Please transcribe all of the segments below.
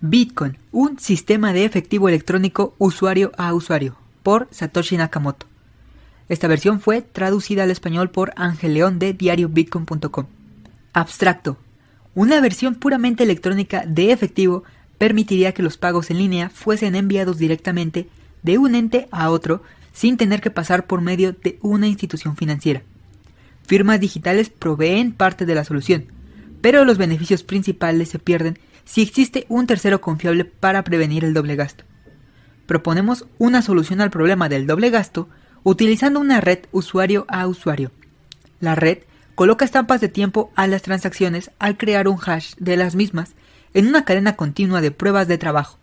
Bitcoin, un sistema de efectivo electrónico usuario a usuario, por Satoshi Nakamoto. Esta versión fue traducida al español por Ángel León de diariobitcoin.com. Abstracto. Una versión puramente electrónica de efectivo permitiría que los pagos en línea fuesen enviados directamente de un ente a otro sin tener que pasar por medio de una institución financiera. Firmas digitales proveen parte de la solución, pero los beneficios principales se pierden si existe un tercero confiable para prevenir el doble gasto. Proponemos una solución al problema del doble gasto utilizando una red usuario a usuario. La red coloca estampas de tiempo a las transacciones al crear un hash de las mismas en una cadena continua de pruebas de trabajo,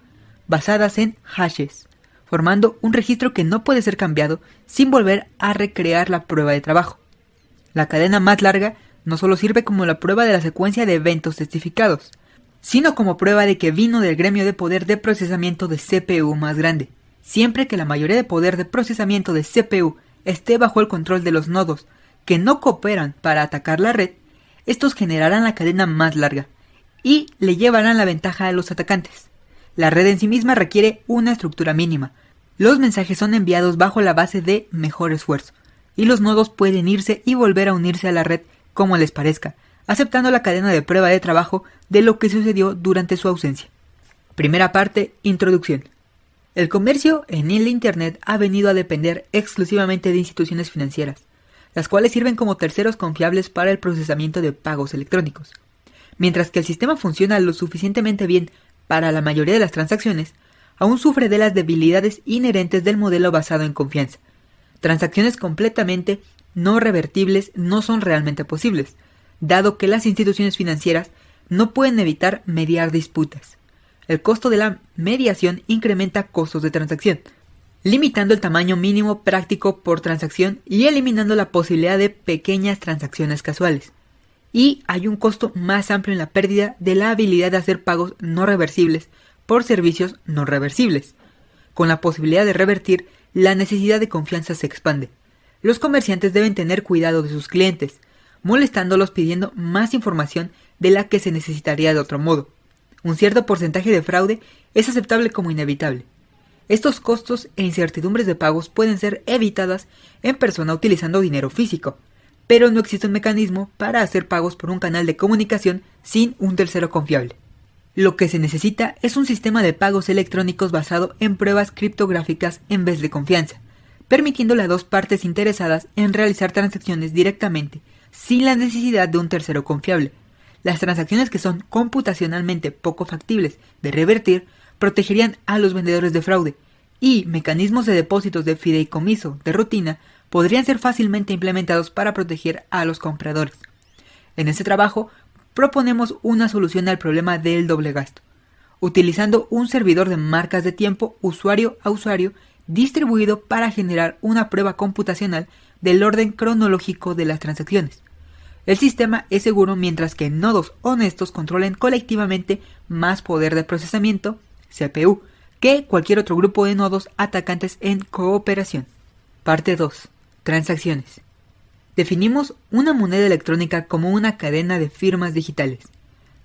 basadas en hashes, formando un registro que no puede ser cambiado sin volver a recrear la prueba de trabajo. La cadena más larga no solo sirve como la prueba de la secuencia de eventos testificados, sino como prueba de que vino del gremio de poder de procesamiento de CPU más grande. Siempre que la mayoría de poder de procesamiento de CPU esté bajo el control de los nodos que no cooperan para atacar la red, estos generarán la cadena más larga y le llevarán la ventaja a los atacantes. La red en sí misma requiere una estructura mínima. Los mensajes son enviados bajo la base de mejor esfuerzo, y los nodos pueden irse y volver a unirse a la red como les parezca, aceptando la cadena de prueba de trabajo de lo que sucedió durante su ausencia. Primera parte, introducción. El comercio en el Internet ha venido a depender exclusivamente de instituciones financieras, las cuales sirven como terceros confiables para el procesamiento de pagos electrónicos. Mientras que el sistema funciona lo suficientemente bien para la mayoría de las transacciones, aún sufre de las debilidades inherentes del modelo basado en confianza. Transacciones completamente no revertibles no son realmente posibles, dado que las instituciones financieras no pueden evitar mediar disputas. El costo de la mediación incrementa costos de transacción, limitando el tamaño mínimo práctico por transacción y eliminando la posibilidad de pequeñas transacciones casuales. Y hay un costo más amplio en la pérdida de la habilidad de hacer pagos no reversibles por servicios no reversibles. Con la posibilidad de revertir, la necesidad de confianza se expande. Los comerciantes deben tener cuidado de sus clientes, molestándolos pidiendo más información de la que se necesitaría de otro modo. Un cierto porcentaje de fraude es aceptable como inevitable. Estos costos e incertidumbres de pagos pueden ser evitadas en persona utilizando dinero físico, pero no existe un mecanismo para hacer pagos por un canal de comunicación sin un tercero confiable. Lo que se necesita es un sistema de pagos electrónicos basado en pruebas criptográficas en vez de confianza, permitiendo a las dos partes interesadas en realizar transacciones directamente, sin la necesidad de un tercero confiable. Las transacciones que son computacionalmente poco factibles de revertir protegerían a los vendedores de fraude, y mecanismos de depósitos de fideicomiso de rutina podrían ser fácilmente implementados para proteger a los compradores. En este trabajo proponemos una solución al problema del doble gasto, utilizando un servidor de marcas de tiempo usuario a usuario distribuido para generar una prueba computacional del orden cronológico de las transacciones. El sistema es seguro mientras que nodos honestos controlen colectivamente más poder de procesamiento, CPU, que cualquier otro grupo de nodos atacantes en cooperación. Parte 2. Transacciones. Definimos una moneda electrónica como una cadena de firmas digitales.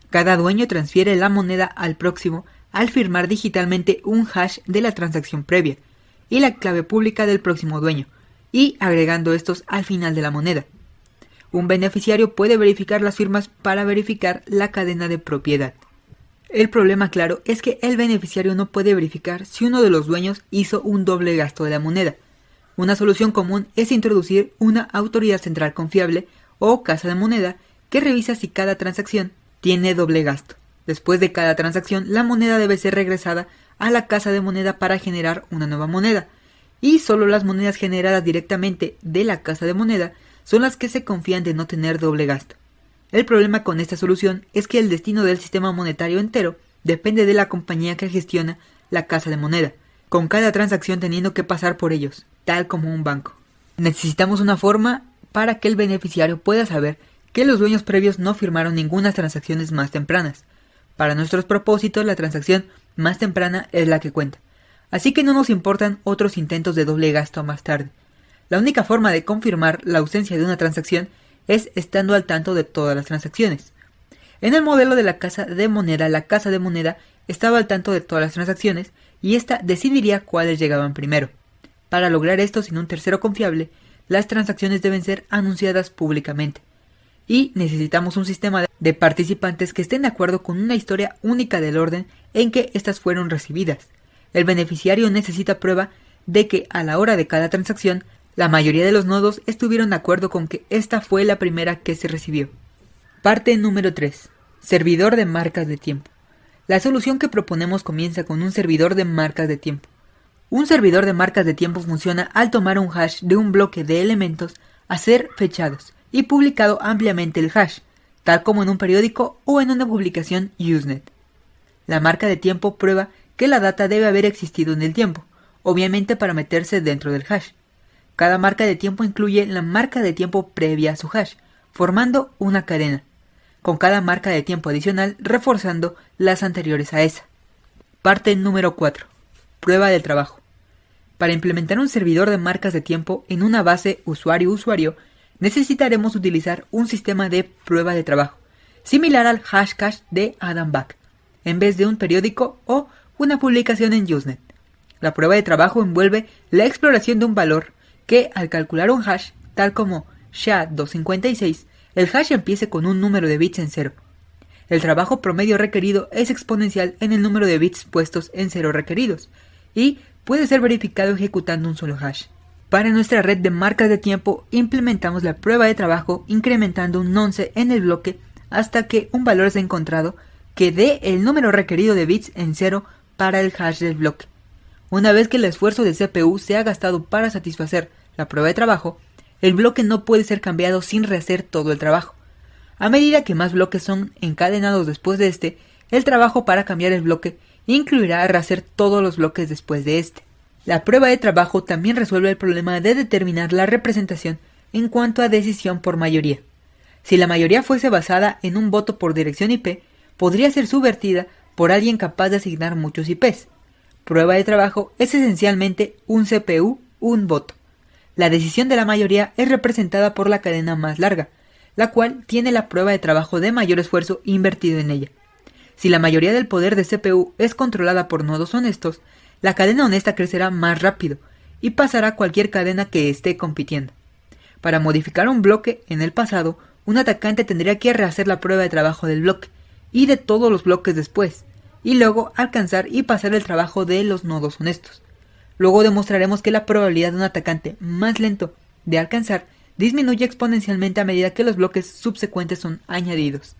Cada dueño transfiere la moneda al próximo al firmar digitalmente un hash de la transacción previa y la clave pública del próximo dueño, y agregando estos al final de la moneda. Un beneficiario puede verificar las firmas para verificar la cadena de propiedad. El problema claro es que el beneficiario no puede verificar si uno de los dueños hizo un doble gasto de la moneda. Una solución común es introducir una autoridad central confiable o casa de moneda que revisa si cada transacción tiene doble gasto. Después de cada transacción, la moneda debe ser regresada a la casa de moneda para generar una nueva moneda, y solo las monedas generadas directamente de la casa de moneda son las que se confían de no tener doble gasto. El problema con esta solución es que el destino del sistema monetario entero depende de la compañía que gestiona la casa de moneda, con cada transacción teniendo que pasar por ellos, tal como un banco. Necesitamos una forma para que el beneficiario pueda saber que los dueños previos no firmaron ninguna transacciones más tempranas. Para nuestros propósitos, la transacción más temprana es la que cuenta, así que no nos importan otros intentos de doble gasto más tarde. La única forma de confirmar la ausencia de una transacción es estando al tanto de todas las transacciones. En el modelo de la casa de moneda estaba al tanto de todas las transacciones y ésta decidiría cuáles llegaban primero. Para lograr esto sin un tercero confiable, las transacciones deben ser anunciadas públicamente. Y necesitamos un sistema de participantes que estén de acuerdo con una historia única del orden en que éstas fueron recibidas. El beneficiario necesita prueba de que a la hora de cada transacción, la mayoría de los nodos estuvieron de acuerdo con que esta fue la primera que se recibió. Parte número 3. Servidor de marcas de tiempo. La solución que proponemos comienza con un servidor de marcas de tiempo. Un servidor de marcas de tiempo funciona al tomar un hash de un bloque de elementos a ser fechados y publicado ampliamente el hash, tal como en un periódico o en una publicación Usenet. La marca de tiempo prueba que la data debe haber existido en el tiempo, obviamente para meterse dentro del hash. Cada marca de tiempo incluye la marca de tiempo previa a su hash, formando una cadena, con cada marca de tiempo adicional reforzando las anteriores a esa. Parte número 4. Prueba del trabajo. Para implementar un servidor de marcas de tiempo en una base usuario-usuario, necesitaremos utilizar un sistema de prueba de trabajo, similar al Hashcash de Adam Back, en vez de un periódico o una publicación en Usenet. La prueba de trabajo envuelve la exploración de un valor que, al calcular un hash, tal como SHA-256, el hash empiece con un número de bits en 0. El trabajo promedio requerido es exponencial en el número de bits puestos en 0 requeridos, y puede ser verificado ejecutando un solo hash. Para nuestra red de marcas de tiempo, implementamos la prueba de trabajo incrementando un nonce en el bloque hasta que un valor sea encontrado que dé el número requerido de bits en 0 para el hash del bloque. Una vez que el esfuerzo de CPU se ha gastado para satisfacer la prueba de trabajo, el bloque no puede ser cambiado sin rehacer todo el trabajo. A medida que más bloques son encadenados después de este, el trabajo para cambiar el bloque incluirá rehacer todos los bloques después de este. La prueba de trabajo también resuelve el problema de determinar la representación en cuanto a decisión por mayoría. Si la mayoría fuese basada en un voto por dirección IP, podría ser subvertida por alguien capaz de asignar muchos IPs. Prueba de trabajo es esencialmente un CPU, un voto. La decisión de la mayoría es representada por la cadena más larga, la cual tiene la prueba de trabajo de mayor esfuerzo invertido en ella. Si la mayoría del poder de CPU es controlada por nodos honestos, la cadena honesta crecerá más rápido y pasará a cualquier cadena que esté compitiendo. Para modificar un bloque en el pasado, un atacante tendría que rehacer la prueba de trabajo del bloque y de todos los bloques después, y luego alcanzar y pasar el trabajo de los nodos honestos. Luego demostraremos que la probabilidad de un atacante más lento de alcanzar disminuye exponencialmente a medida que los bloques subsecuentes son añadidos.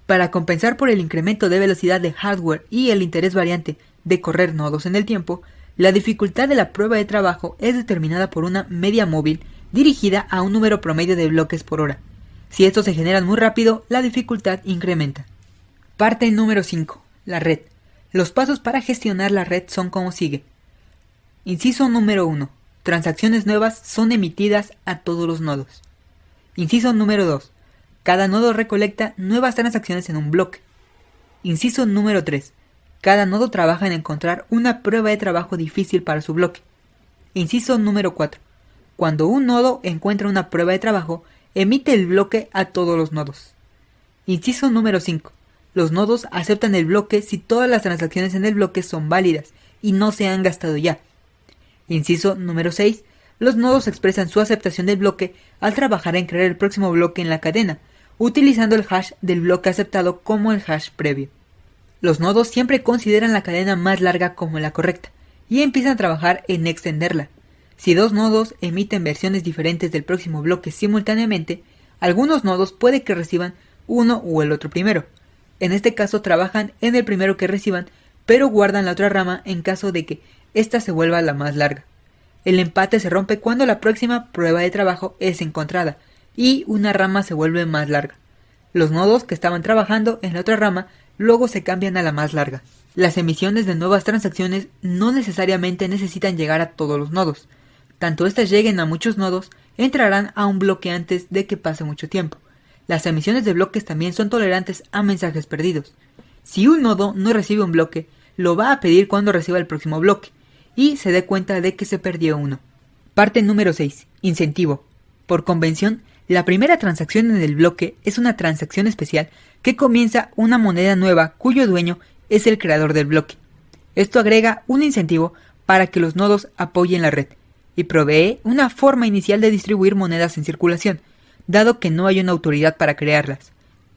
Para compensar por el incremento de velocidad de hardware y el interés variante de correr nodos en el tiempo, la dificultad de la prueba de trabajo es determinada por una media móvil dirigida a un número promedio de bloques por hora. Si estos se generan muy rápido, la dificultad incrementa. Parte número 5. La red. Los pasos para gestionar la red son como sigue. Inciso número 1. Transacciones nuevas son emitidas a todos los nodos. Inciso número 2. Cada nodo recolecta nuevas transacciones en un bloque. Inciso número 3. Cada nodo trabaja en encontrar una prueba de trabajo difícil para su bloque. Inciso número 4. Cuando un nodo encuentra una prueba de trabajo, emite el bloque a todos los nodos. Inciso número 5. Los nodos aceptan el bloque si todas las transacciones en el bloque son válidas y no se han gastado ya. Inciso número 6. Los nodos expresan su aceptación del bloque al trabajar en crear el próximo bloque en la cadena, utilizando el hash del bloque aceptado como el hash previo. Los nodos siempre consideran la cadena más larga como la correcta y empiezan a trabajar en extenderla. Si dos nodos emiten versiones diferentes del próximo bloque simultáneamente, algunos nodos puede que reciban uno o el otro primero. En este caso trabajan en el primero que reciban, pero guardan la otra rama en caso de que ésta se vuelva la más larga. El empate se rompe cuando la próxima prueba de trabajo es encontrada y una rama se vuelve más larga. Los nodos que estaban trabajando en la otra rama luego se cambian a la más larga. Las emisiones de nuevas transacciones no necesariamente necesitan llegar a todos los nodos. Tanto estas lleguen a muchos nodos, entrarán a un bloque antes de que pase mucho tiempo. Las emisiones de bloques también son tolerantes a mensajes perdidos. Si un nodo no recibe un bloque, lo va a pedir cuando reciba el próximo bloque y se dé cuenta de que se perdió uno. Parte número 6. Incentivo. Por convención, la primera transacción en el bloque es una transacción especial que comienza una moneda nueva cuyo dueño es el creador del bloque. Esto agrega un incentivo para que los nodos apoyen la red y provee una forma inicial de distribuir monedas en circulación, dado que no hay una autoridad para crearlas.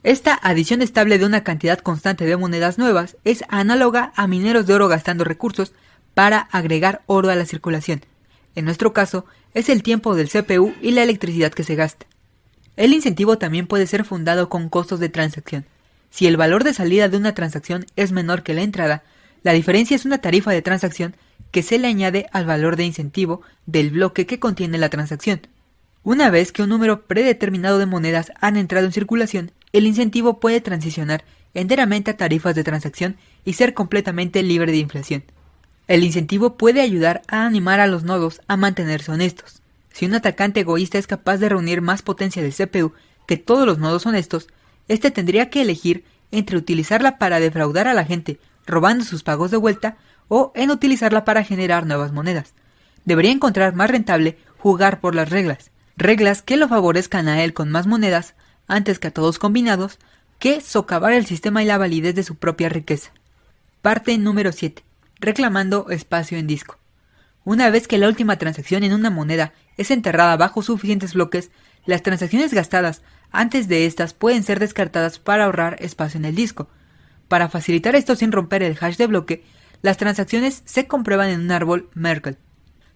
Esta adición estable de una cantidad constante de monedas nuevas es análoga a mineros de oro gastando recursos para agregar oro a la circulación. En nuestro caso, es el tiempo del CPU y la electricidad que se gasta. El incentivo también puede ser fundado con costos de transacción. Si el valor de salida de una transacción es menor que la entrada, la diferencia es una tarifa de transacción que se le añade al valor de incentivo del bloque que contiene la transacción. Una vez que un número predeterminado de monedas han entrado en circulación, el incentivo puede transicionar enteramente a tarifas de transacción y ser completamente libre de inflación. El incentivo puede ayudar a animar a los nodos a mantenerse honestos. Si un atacante egoísta es capaz de reunir más potencia del CPU que todos los nodos honestos, este tendría que elegir entre utilizarla para defraudar a la gente, robando sus pagos de vuelta, o en utilizarla para generar nuevas monedas. Debería encontrar más rentable jugar por las reglas que lo favorezcan a él con más monedas, antes que a todos combinados, que socavar el sistema y la validez de su propia riqueza. Parte número 7. Reclamando espacio en disco. Una vez que la última transacción en una moneda es enterrada bajo suficientes bloques, las transacciones gastadas antes de estas pueden ser descartadas para ahorrar espacio en el disco. Para facilitar esto sin romper el hash de bloque, las transacciones se comprueban en un árbol Merkle,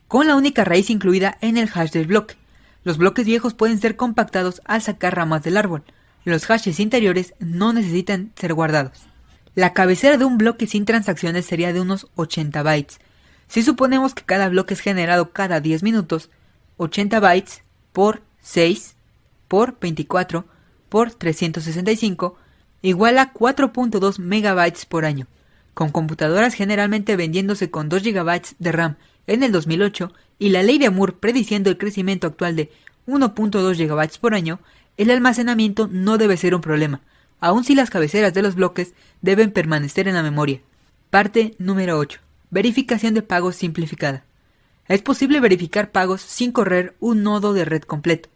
con la única raíz incluida en el hash del bloque. Los bloques viejos pueden ser compactados al sacar ramas del árbol. Los hashes interiores no necesitan ser guardados. La cabecera de un bloque sin transacciones sería de unos 80 bytes. Si suponemos que cada bloque es generado cada 10 minutos, 80 bytes por 6 por 24 por 365 igual a 4.2 megabytes por año. Con computadoras generalmente vendiéndose con 2 GB de RAM en el 2008 y la ley de Moore prediciendo el crecimiento actual de 1.2 GB por año, el almacenamiento no debe ser un problema, aun si las cabeceras de los bloques deben permanecer en la memoria. Parte número 8. Verificación de pagos simplificada. Es posible verificar pagos sin correr un nodo de red completo.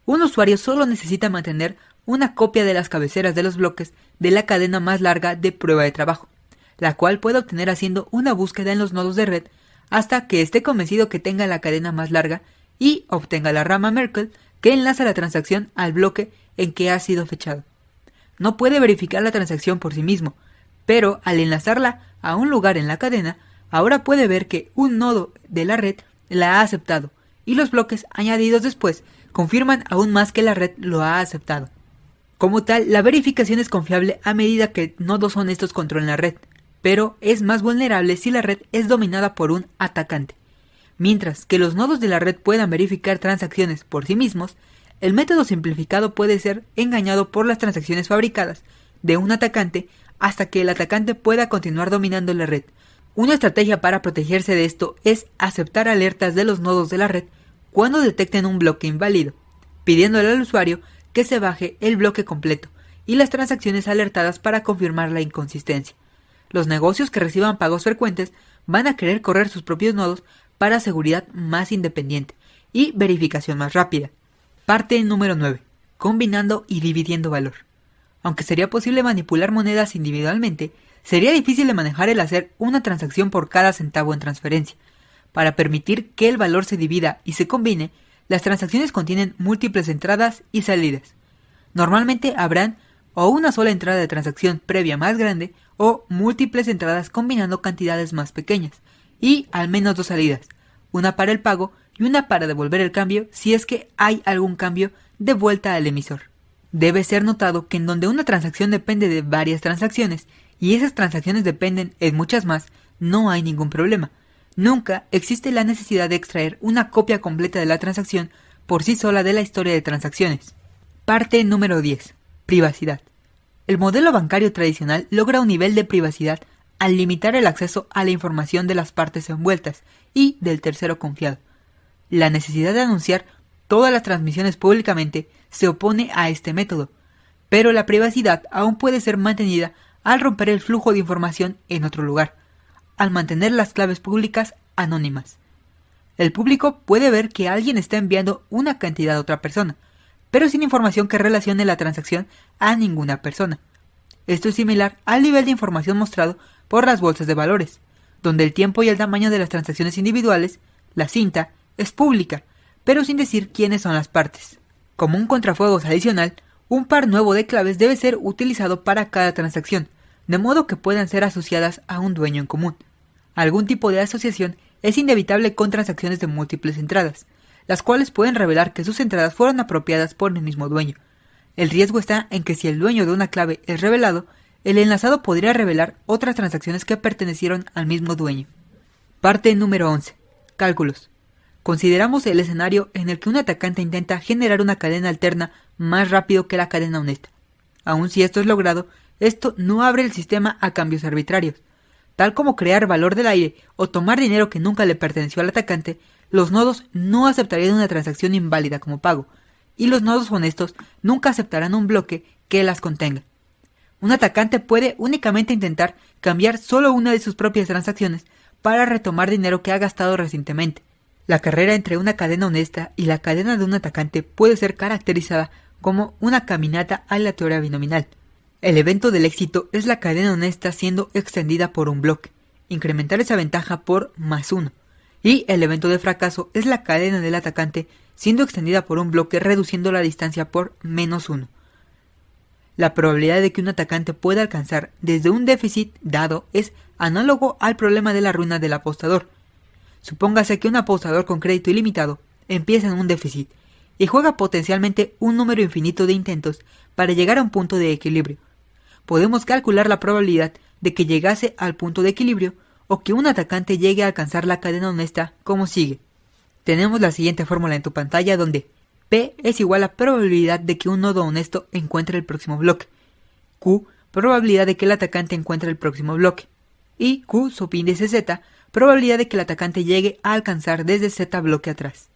Un usuario solo necesita mantener una copia de las cabeceras de los bloques de la cadena más larga de prueba de trabajo, la cual puede obtener haciendo una búsqueda en los nodos de red hasta que esté convencido que tenga la cadena más larga y obtenga la rama Merkle que enlaza la transacción al bloque en que ha sido fechado. No puede verificar la transacción por sí mismo, pero al enlazarla a un lugar en la cadena, ahora puede ver que un nodo de la red la ha aceptado y los bloques añadidos después confirman aún más que la red lo ha aceptado. Como tal, la verificación es confiable a medida que nodos honestos controlan la red, pero es más vulnerable si la red es dominada por un atacante. Mientras que los nodos de la red puedan verificar transacciones por sí mismos, el método simplificado puede ser engañado por las transacciones fabricadas de un atacante hasta que el atacante pueda continuar dominando la red. Una estrategia para protegerse de esto es aceptar alertas de los nodos de la red cuando detecten un bloque inválido, pidiéndole al usuario que se baje el bloque completo y las transacciones alertadas para confirmar la inconsistencia. Los negocios que reciban pagos frecuentes van a querer correr sus propios nodos para seguridad más independiente y verificación más rápida. Parte número 9. Combinando y dividiendo valor. Aunque sería posible manipular monedas individualmente, sería difícil de manejar el hacer una transacción por cada centavo en transferencia. Para permitir que el valor se divida y se combine, las transacciones contienen múltiples entradas y salidas. Normalmente habrán o una sola entrada de transacción previa más grande o múltiples entradas combinando cantidades más pequeñas, y al menos 2 salidas, una para el pago y una para devolver el cambio si es que hay algún cambio de vuelta al emisor. Debe ser notado que en donde una transacción depende de varias transacciones y esas transacciones dependen en muchas más, no hay ningún problema. Nunca existe la necesidad de extraer una copia completa de la transacción por sí sola de la historia de transacciones. Parte número 10. Privacidad. El modelo bancario tradicional logra un nivel de privacidad al limitar el acceso a la información de las partes envueltas y del tercero confiado. La necesidad de anunciar todas las transmisiones públicamente se opone a este método, pero la privacidad aún puede ser mantenida al romper el flujo de información en otro lugar, al mantener las claves públicas anónimas. El público puede ver que alguien está enviando una cantidad a otra persona, pero sin información que relacione la transacción a ninguna persona. Esto es similar al nivel de información mostrado por las bolsas de valores, donde el tiempo y el tamaño de las transacciones individuales, la cinta, es pública, pero sin decir quiénes son las partes. Como un contrafuegos adicional, un par nuevo de claves debe ser utilizado para cada transacción, de modo que puedan ser asociadas a un dueño en común. Algún tipo de asociación es inevitable con transacciones de múltiples entradas, las cuales pueden revelar que sus entradas fueron apropiadas por el mismo dueño. El riesgo está en que si el dueño de una clave es revelado, el enlazado podría revelar otras transacciones que pertenecieron al mismo dueño. Parte número 11. Cálculos. Consideramos el escenario en el que un atacante intenta generar una cadena alterna más rápido que la cadena honesta. Aun si esto es logrado, esto no abre el sistema a cambios arbitrarios. Tal como crear valor del aire o tomar dinero que nunca le perteneció al atacante, los nodos no aceptarían una transacción inválida como pago, y los nodos honestos nunca aceptarán un bloque que las contenga. Un atacante puede únicamente intentar cambiar solo una de sus propias transacciones para retomar dinero que ha gastado recientemente. La carrera entre una cadena honesta y la cadena de un atacante puede ser caracterizada como una caminata aleatoria binominal. El evento del éxito es la cadena honesta siendo extendida por un bloque, incrementar esa ventaja por +1, y el evento de fracaso es la cadena del atacante siendo extendida por un bloque reduciendo la distancia por -1. La probabilidad de que un atacante pueda alcanzar desde un déficit dado es análogo al problema de la ruina del apostador. Supóngase que un apostador con crédito ilimitado empieza en un déficit y juega potencialmente un número infinito de intentos para llegar a un punto de equilibrio. Podemos calcular la probabilidad de que llegase al punto de equilibrio o que un atacante llegue a alcanzar la cadena honesta como sigue. Tenemos la siguiente fórmula en tu pantalla donde P es igual a probabilidad de que un nodo honesto encuentre el próximo bloque, Q, probabilidad de que el atacante encuentre el próximo bloque, y Q subíndice Z, probabilidad de que el atacante llegue a alcanzar desde Z bloque atrás.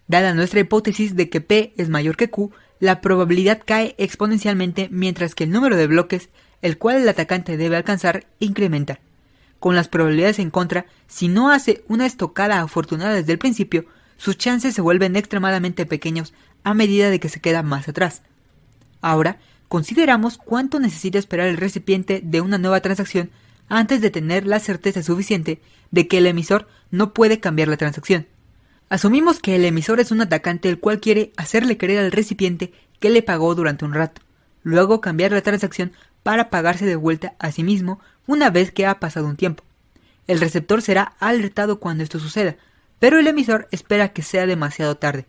Dada nuestra hipótesis de que P es mayor que Q, la probabilidad cae exponencialmente mientras que el número de bloques, el cual el atacante debe alcanzar, incrementa. Con las probabilidades en contra, si no hace una estocada afortunada desde el principio, sus chances se vuelven extremadamente pequeños a medida de que se queda más atrás. Ahora, consideramos cuánto necesita esperar el recipiente de una nueva transacción antes de tener la certeza suficiente de que el emisor no puede cambiar la transacción. Asumimos que el emisor es un atacante el cual quiere hacerle creer al recipiente que le pagó durante un rato, luego cambiar la transacción para pagarse de vuelta a sí mismo una vez que ha pasado un tiempo. El receptor será alertado cuando esto suceda, pero el emisor espera que sea demasiado tarde.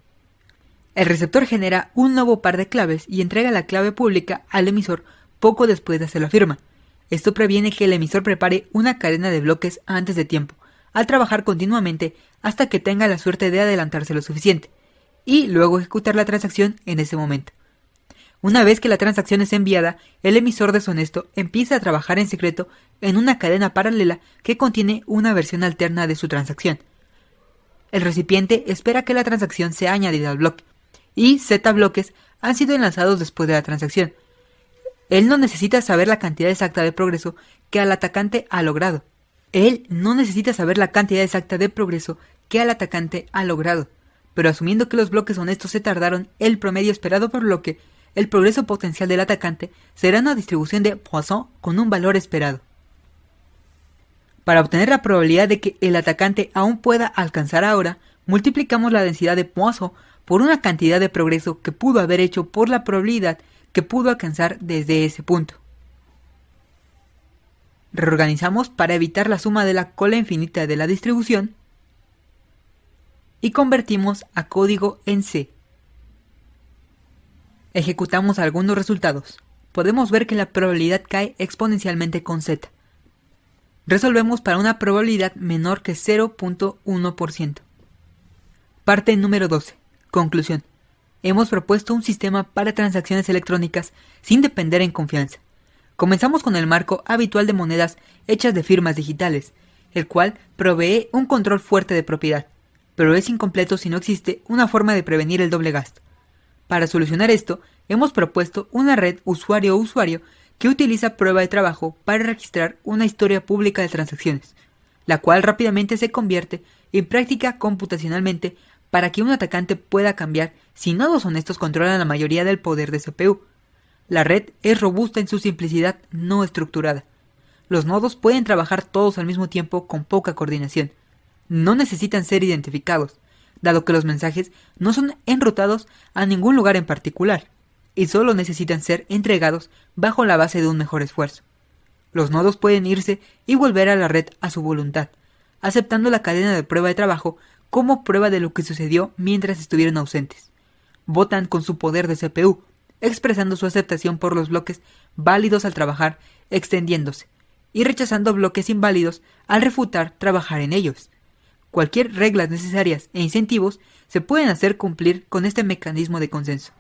El receptor genera un nuevo par de claves y entrega la clave pública al emisor poco después de hacer la firma. Esto previene que el emisor prepare una cadena de bloques antes de tiempo, al trabajar continuamente hasta que tenga la suerte de adelantarse lo suficiente, y luego ejecutar la transacción en ese momento. Una vez que la transacción es enviada, el emisor deshonesto empieza a trabajar en secreto en una cadena paralela que contiene una versión alterna de su transacción. El recipiente espera que la transacción sea añadida al bloque, y Z bloques han sido enlazados después de la transacción. Él no necesita saber la cantidad exacta de progreso que el atacante ha logrado. Pero asumiendo que los bloques honestos se tardaron el promedio esperado por bloque, el progreso potencial del atacante será una distribución de Poisson con un valor esperado. Para obtener la probabilidad de que el atacante aún pueda alcanzar ahora, multiplicamos la densidad de Poisson por una cantidad de progreso que pudo haber hecho por la probabilidad que pudo alcanzar desde ese punto. Reorganizamos para evitar la suma de la cola infinita de la distribución y convertimos a código en C. Ejecutamos algunos resultados. Podemos ver que la probabilidad cae exponencialmente con Z. Resolvemos para una probabilidad menor que 0.1%. Parte número 12. Conclusión. Hemos propuesto un sistema para transacciones electrónicas sin depender en confianza. Comenzamos con el marco habitual de monedas hechas de firmas digitales, el cual provee un control fuerte de propiedad, pero es incompleto si no existe una forma de prevenir el doble gasto. Para solucionar esto, hemos propuesto una red usuario-usuario que utiliza prueba de trabajo para registrar una historia pública de transacciones, la cual rápidamente se convierte en práctica computacionalmente para que un atacante pueda cambiar si nodos honestos controlan la mayoría del poder de CPU. La red es robusta en su simplicidad no estructurada. Los nodos pueden trabajar todos al mismo tiempo con poca coordinación. No necesitan ser identificados, dado que los mensajes no son enrutados a ningún lugar en particular, y solo necesitan ser entregados bajo la base de un mejor esfuerzo. Los nodos pueden irse y volver a la red a su voluntad, aceptando la cadena de prueba de trabajo como prueba de lo que sucedió mientras estuvieron ausentes. Votan con su poder de CPU, expresando su aceptación por los bloques válidos al trabajar extendiéndose, y rechazando bloques inválidos al refutar trabajar en ellos. Cualquier reglas necesarias e incentivos se pueden hacer cumplir con este mecanismo de consenso.